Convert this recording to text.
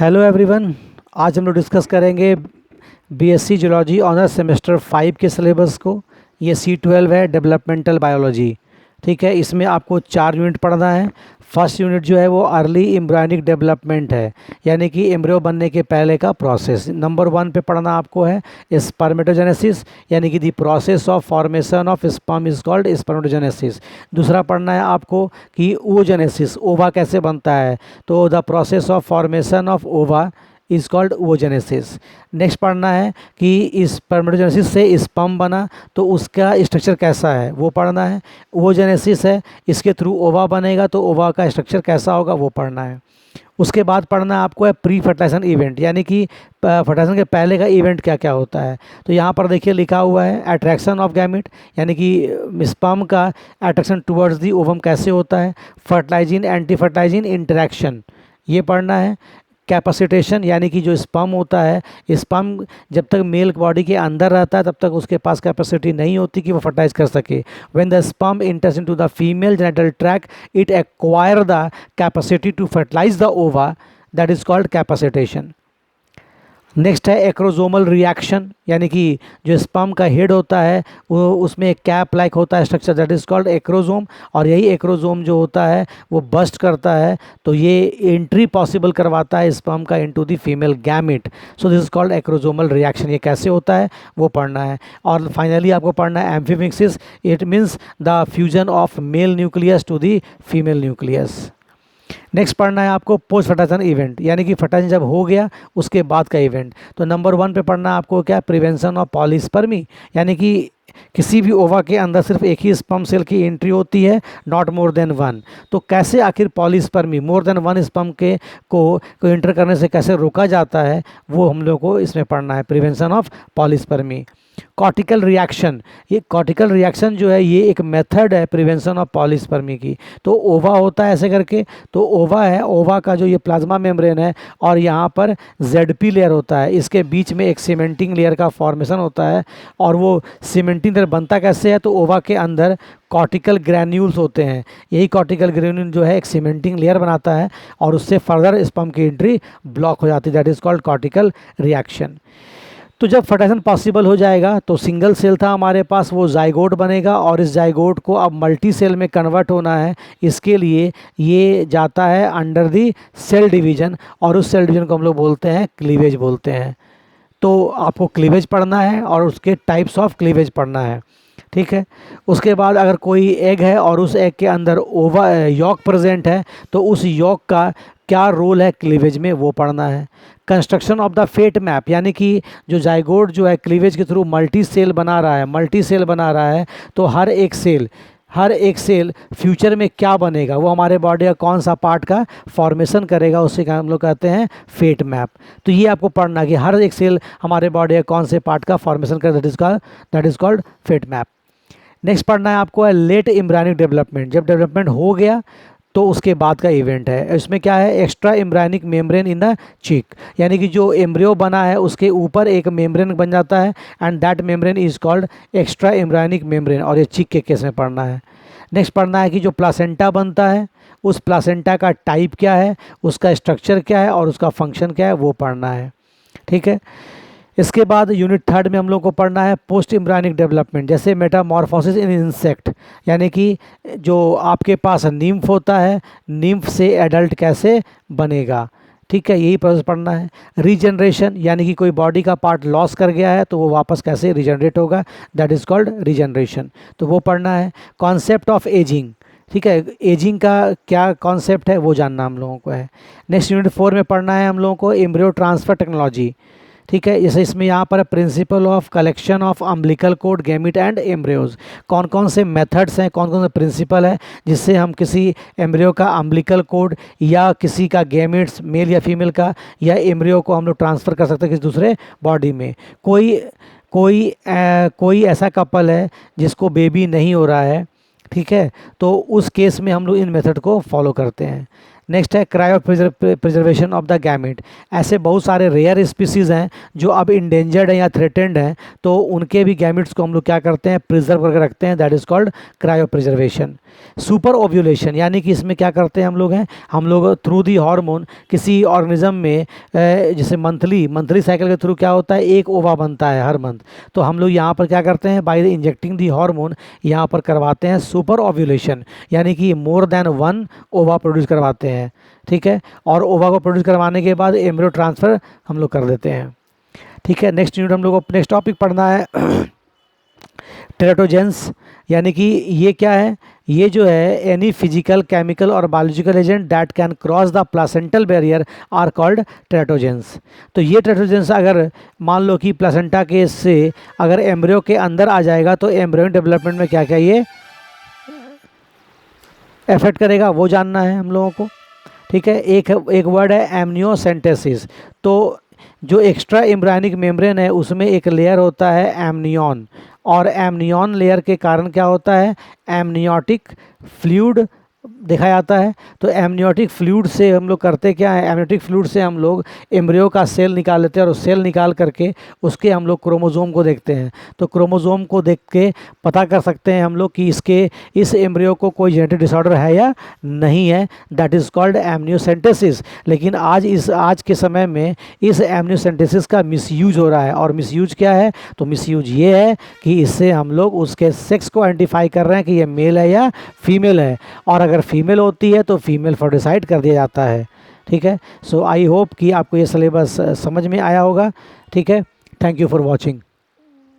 Hello everyone. आज हम लोग डिस्कस करेंगे बीएससी जूलॉजी ऑनर्स सेमेस्टर 5 के सिलेबस को। ये C12 है, डेवलपमेंटल बायोलॉजी। ठीक है, इसमें आपको 4 यूनिट पढ़ना है। फर्स्ट यूनिट जो है वो अर्ली एम्ब्रियोनिक डेवलपमेंट है, यानी कि एम्ब्रियो बनने के पहले का प्रोसेस। नंबर 1 पे पढ़ना आपको है स्पर्मेटोजेनेसिस, यानी कि the process of formation of sperm is called spermatogenesis. दूसरा पढ़ना है आपको कि ओजेनेसिस, ओवा कैसे बनता है, तो the process of formation of ओवा इज कॉल्ड ओजेनेसिस। नेक्स्ट पढ़ना है कि स्पर्मेटोजेनेसिस से स्पर्म बना तो उसका स्ट्रक्चर कैसा है, वो पढ़ना है। ओजेनेसिस है, इसके थ्रू ओवा बनेगा तो ओवा का स्ट्रक्चर कैसा होगा, वो पढ़ना है। उसके बाद पढ़ना आपको है प्री फर्टिलाइजेशन इवेंट, यानी कि फर्टिलाइजेशन के पहले का इवेंट क्या क्या होता है। तो यहाँ पर देखिए लिखा हुआ है अट्रैक्शन ऑफ गैमेट, यानी कि स्पर्म का अट्रैक्शन टुवर्ड्स दी ओवम कैसे होता है। फर्टिलाइजिन एंटी फर्टिलाइजिन इंटरेक्शन, ये पढ़ना है। कैपेसिटेशन, यानी कि जो स्पर्म होता है, स्पर्म जब तक मेल बॉडी के अंदर रहता है तब तक उसके पास कैपेसिटी नहीं होती कि वो फर्टाइज कर सके। When the sperm enters into the female genital tract it acquire the capacity to fertilise the ova, that is called capacitation. Next है एक्रोजोमल रिएक्शन, यानी कि जो स्पर्म का हेड होता है वो उसमें एक कैप लाइक होता है structure, that is called acrosome. और यही एक्रोजोम जो होता है वो बस्ट करता है तो ये एंट्री पॉसिबल करवाता है स्पर्म का into the female gamete. So this is called acrosomal reaction. ये कैसे होता है वो पढ़ना है। और फाइनली आपको पढ़ना है amphimixis, it means the fusion of male nucleus to the female nucleus. Next पढ़ना है आपको पोस्ट फर्टाइजेशन इवेंट, यानी कि फर्टाइजेशन जब हो गया उसके बाद का इवेंट। तो नंबर 1 पे पढ़ना है आपको क्या, प्रिवेंशन ऑफ पॉलीस्पर्मी, यानी कि किसी भी ओवा के अंदर सिर्फ एक ही स्पर्म सेल की एंट्री होती है, नॉट मोर देन 1। तो कैसे आखिर पॉलीस्पर्मी, मोर देन 1 स्पर्म के को एंटर करने से कैसे रोका जाता है, वो हम लोग को इसमें पढ़ना है, prevention of polyspermy. Cortical reaction, ये कॉर्टिकल रिएक्शन जो है ये एक मेथड है प्रिवेंशन ऑफ पॉलीस्पर्मी की। तो ओवा होता है ऐसे करके, तो ओवा है, ओवा का जो ये प्लाज्मा मेम्ब्रेन है और यहाँ पर जेडपी लेयर होता है, इसके बीच में एक सीमेंटिंग लेयर का फॉर्मेशन होता है। और वो सीमेंटिंग लेयर बनता कैसे है, तो ओवा के अंदर कॉर्टिकल ग्रैन्यूल्स होते हैं, यही कॉर्टिकल ग्रैन्यूल जो है एक सीमेंटिंग लेयर बनाता है और उससे फर्दर स्पर्म की एंट्री ब्लॉक हो जाती है, that is called cortical reaction. तो जब फर्टाइजेशन पॉसिबल हो जाएगा तो सिंगल सेल था हमारे पास, वो जाइगोट बनेगा और इस जाइगोट को अब मल्टी सेल में कन्वर्ट होना है। इसके लिए ये जाता है अंडर दी सेल डिवीज़न और उस सेल डिवीज़न को हम लोग बोलते हैं क्लीवेज बोलते हैं। तो आपको क्लीवेज पढ़ना है और उसके टाइप्स ऑफ क्लीवेज पढ़ना है। ठीक है, उसके बाद अगर कोई एग है और उस एग के अंदर ओवा यॉक प्रेजेंट है तो उस यॉक का क्या रोल है क्लीवेज में, वो पढ़ना है। Construction of the fate map, यानी कि जो जाइगोट जो है क्लीवेज के थ्रू मल्टी सेल बना रहा है तो हर एक सेल फ्यूचर में क्या बनेगा, वो हमारे बॉडी का कौन सा पार्ट का फॉर्मेशन करेगा, उसे हम लोग कहते हैं फेट मैप। तो ये आपको पढ़ना कि हर एक सेल हमारे बॉडी का कौन से पार्ट का फॉर्मेशन करेगा, that is called fate map. Next पढ़ना है आपको है लेट एम्ब्रियोनिक डेवलपमेंट, जब डेवलपमेंट हो गया तो उसके बाद का इवेंट है। इसमें क्या है, extra embryonic membrane in the चिक, यानी कि जो एम्ब्रियो बना है उसके ऊपर एक मेम्ब्रेन बन जाता है and that membrane is called extra embryonic membrane, और ये चिक के केस में पढ़ना है। नेक्स्ट पढ़ना है कि जो प्लासेंटा बनता है उस प्लासेंटा का टाइप क्या है, उसका स्ट्रक्चर क्या है और उसका फंक्शन क्या है, वो पढ़ना है। ठीक है, इसके बाद यूनिट 3 में हम लोग को पढ़ना है पोस्ट एम्ब्रियोनिक डेवलपमेंट, जैसे मेटामॉर्फोसिस इन इंसेक्ट, यानी कि जो आपके पास निम्फ होता है, निम्फ से एडल्ट कैसे बनेगा। ठीक है, यही प्रोसेस पढ़ना है। रीजनरेशन, यानी कि कोई बॉडी का पार्ट लॉस कर गया है तो वो वापस कैसे रीजनरेट होगा, दैट इज़ कॉल्ड रीजनरेशन, तो वो पढ़ना है। कॉन्सेप्ट ऑफ एजिंग, ठीक है, एजिंग का क्या कॉन्सेप्ट है वो जानना हम लोगों को है। नेक्स्ट यूनिट 4 में पढ़ना है हम लोगों को एम्ब्रियो ट्रांसफ़र टेक्नोलॉजी। ठीक है, जैसे इसमें यहाँ पर principle of collection of umbilical cord gamete and embryos, कौन कौन से मेथड्स हैं, कौन कौन से प्रिंसिपल है जिससे हम किसी एम्ब्रियो का अम्बिलिकल कोड या किसी का गैमिट्स मेल या फीमेल का या एम्ब्रियो को हम लोग ट्रांसफ़र कर सकते हैं किसी दूसरे बॉडी में। कोई ऐसा कपल है जिसको बेबी नहीं हो रहा है, ठीक है, तो उस केस में हम लोग इन मेथड को फॉलो करते हैं। नेक्स्ट है cryo preservation of the gamete. ऐसे बहुत सारे रेयर स्पीसीज़ हैं जो अब इंडेंजर्ड हैं या थ्रेटेंड हैं, तो उनके भी गैमेट्स को हम लोग क्या करते हैं, प्रिजर्व करके रखते हैं, that is called cryo preservation. Super ovulation, यानी कि इसमें क्या करते हैं हम लोग थ्रू दी हार्मोन किसी ऑर्गेनिज्म में जैसे मंथली साइकिल के थ्रू क्या होता है, एक ओवा बनता है हर मंथ, तो हम लोग यहाँ पर क्या करते हैं, बाय इंजेक्टिंग दी हार्मोन यहाँ पर करवाते हैं सुपर ओव्यूलेशन, यानी कि मोर देन 1 ओवा प्रोड्यूस करवाते हैं, ठीक है। और ओवा को प्रोड्यूस करवाने के बाद एम्ब्रियो ट्रांसफ़र हम लोग कर देते हैं, ठीक है। नेक्स्ट यूनिट हम लोग को नेक्स्ट टॉपिक पढ़ना है टेराटोजेंस, यानी कि ये क्या है, ये जो है एनी फिजिकल, केमिकल और biological agent that can cross the placental barrier are called teratogens. तो ये टेराटोजेंस अगर मान लो कि प्लासेंटा के से अगर एम्ब्रियो के अंदर आ जाएगा तो एम्ब्रियो डेवलपमेंट में क्या क्या ये इफेक्ट करेगा वो जानना है हम लोगों को, ठीक है। एक वर्ड है एमनियोसेंटेसिस। तो जो एक्स्ट्रा एम्ब्रायनिक मेम्ब्रेन है उसमें एक लेयर होता है एमनियन, और एमनियन लेयर के कारण क्या होता है, एमनियोटिक फ्लूइड देखा जाता है। तो एमनियोटिक फ्लूइड से हम लोग करते क्या है, एमनियोटिक फ्लूइड से हम लोग एम्ब्रियो का सेल निकाल लेते हैं, और उस सेल निकाल करके उसके हम लोग क्रोमोसोम को देखते हैं। तो क्रोमोसोम को देख के पता कर सकते हैं हम लोग कि इस एम्ब्रियो को कोई जेनेटिक डिसऑर्डर है या नहीं है, दैट इज़ कॉल्ड एमनियोसेंटेसिस। लेकिन आज के समय में इस एमनियोसेंटेसिस का मिसयूज हो रहा है, और मिसयूज क्या है, तो मिसयूज ये है कि इससे हम लोग उसके सेक्स को आइडेंटिफाई कर रहे हैं कि ये मेल है या फीमेल है, और अगर फीमेल होती है तो फीमेल फर्टिसाइड कर दिया जाता है, ठीक है। सो आई होप कि आपको ये सिलेबस समझ में आया होगा, ठीक है। Thank you for watching.